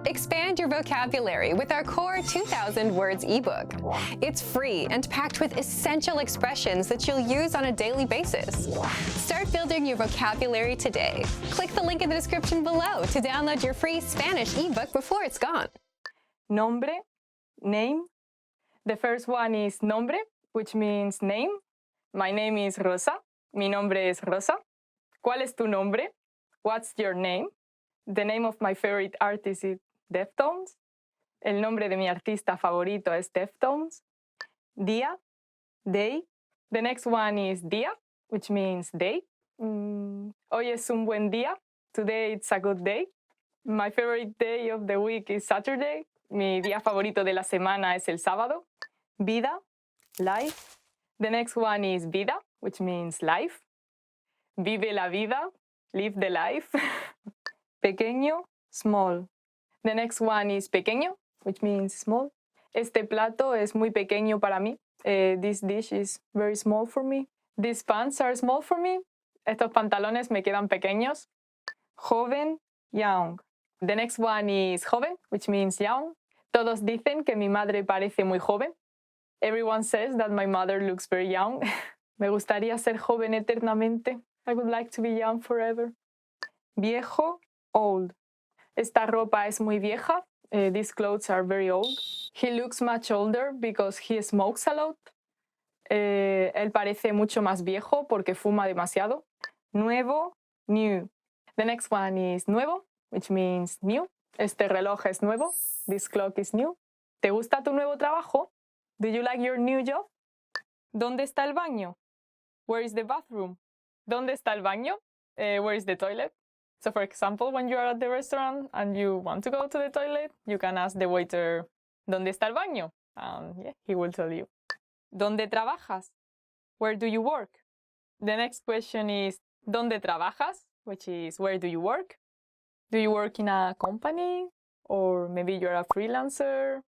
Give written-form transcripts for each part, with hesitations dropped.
Expand your vocabulary with our core 2,000 words ebook. It's free and packed with essential expressions that you'll use on a daily basis. Start building your vocabulary today. Click the link in the description below to download your free Spanish ebook before it's gone. Nombre, name. The first one is nombre, which means name. My name is Rosa. Mi nombre es Rosa. ¿Cuál es tu nombre? What's your name? The name of my favorite artist is Deftones. El nombre de mi artista favorito es Deftones. Día, day. The next one is día, which means day. Hoy es un buen día. Today it's a good day. My favorite day of the week is Saturday. Mi día favorito de la semana es el sábado. Vida, life. The next one is vida, which means life. Vive la vida, live the life. Pequeño, small. The next one is pequeño, which means small. Este plato es muy pequeño para mí. This dish is very small for me. These pants are small for me. Estos pantalones me quedan pequeños. Joven, young. The next one is joven, which means young. Todos dicen que mi madre parece muy joven. Everyone says that my mother looks very young. Me gustaría ser joven eternamente. I would like to be young forever. Viejo, old. Esta ropa es muy vieja. These clothes are very old. He looks much older because he smokes a lot. Él parece mucho más viejo porque fuma demasiado. Nuevo, new. The next one is nuevo, which means new. Este reloj es nuevo. This clock is new. ¿Te gusta tu nuevo trabajo? Do you like your new job? ¿Dónde está el baño? Where is the bathroom? ¿Dónde está el baño? Where is the toilet? So for example, when you are at the restaurant and you want to go to the toilet, you can ask the waiter, ¿dónde está el baño? And yeah, he will tell you. ¿Dónde trabajas? Where do you work? The next question is, ¿dónde trabajas? Which is, where do you work? Do you work in a company? Or maybe you're a freelancer?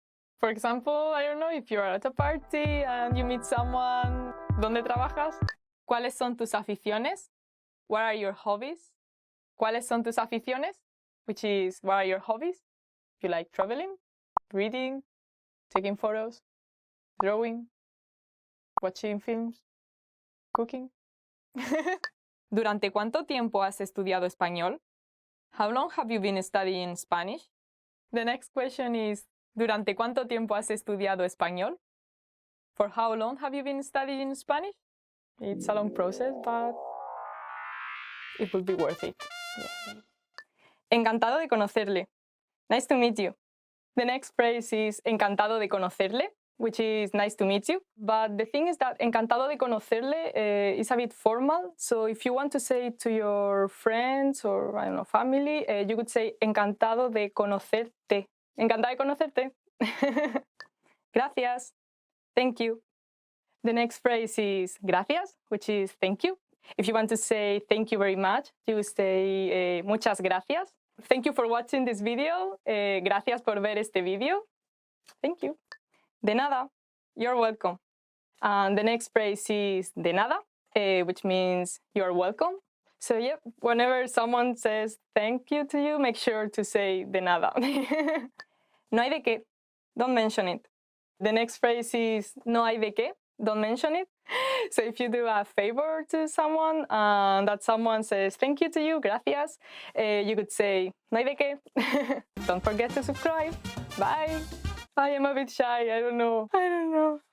For example, I don't know, if you're at a party and you meet someone, ¿dónde trabajas? ¿Cuáles son tus aficiones? What are your hobbies? ¿Cuáles son tus aficiones? Which is, what are your hobbies? You like traveling, reading, taking photos, drawing, watching films, cooking. ¿Durante cuánto tiempo has estudiado español? How long have you been studying Spanish? The next question is, ¿durante cuánto tiempo has estudiado español? For how long have you been studying Spanish? It's a long process, but it will be worth it. Yeah. Encantado de conocerle. Nice to meet you. The next phrase is encantado de conocerle, which is nice to meet you. But the thing is that encantado de conocerle is a bit formal. So if you want to say it to your friends or, I don't know, family, you could say encantado de conocerte. Encantada de conocerte. Gracias. Thank you. The next phrase is gracias, which is thank you. If you want to say thank you very much, you say muchas gracias. Thank you for watching this video. Gracias por ver este video. Thank you. De nada. You're welcome. And the next phrase is de nada, which means you're welcome. So yeah, whenever someone says thank you to you, make sure to say de nada. No hay de qué. Don't mention it. The next phrase is no hay de qué. Don't mention it. So if you do a favor to someone and that someone says thank you to you, gracias, you could say no hay de qué. Don't forget to subscribe. Bye. I am a bit shy. I don't know.